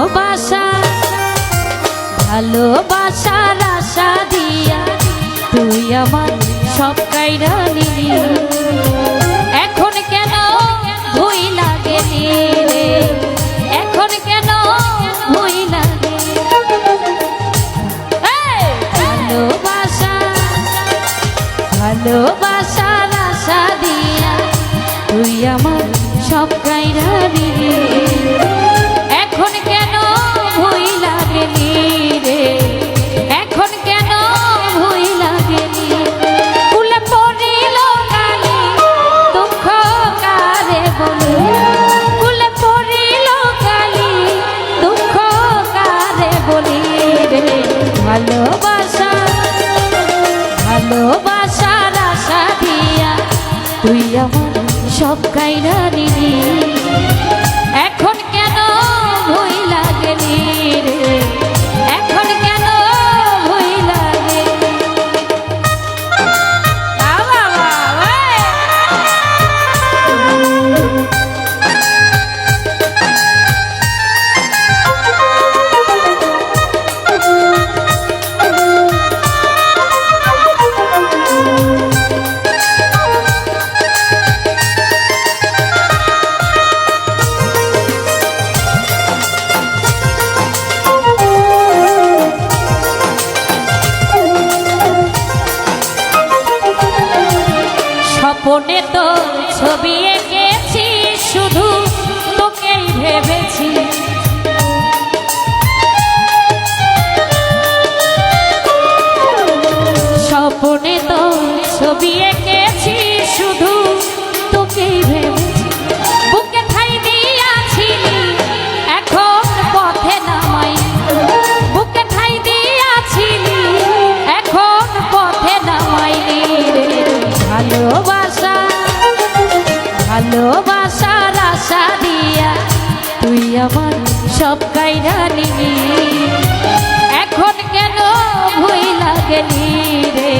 ভালোবাসা ভালোবাসার আশা দিয়া তুই আমার সব কাইরা নিলি, এখন কেন ভুই লাগেনি রে, এখন কেন ভুই লাগে। ভালোবাসা ভালোবাসার আশা দিয়া তুই আমার সব কাইরা নিলি, এখন কেন ভুই লাগেনি রে, এখন কেন ভুই লাগেনি। কুলে পড়িল কালি দুঃখ কারে বলি, কুলে পড়িল কালি দুঃখ কারে বলি রে। ভালোবাসা ভালোবাসার আশা দিয়া তুই আমার সব কাইরা নিলি, এখন কেন ভুই লাগেনি রে, এখন কেন ভুই লাগে। স্বপ্নে তো ছবি এঁকেছি শুধু তোকেই ভেবেছি, স্বপ্নে তো ছবি এঁকেছি শুধু তোকেই ভেবেছি। বুকে ঠাই দিয়াছিলি এখন পথে নামাই, বুকে ঠাই দিয়াছিলি এখন পথে নামাইনি রে। ভালোবাসা ভালোবাসার আশা দিয়া তুই আমার সব কাইরা নিলি, এখন কেন ভুই লাগেনি রে।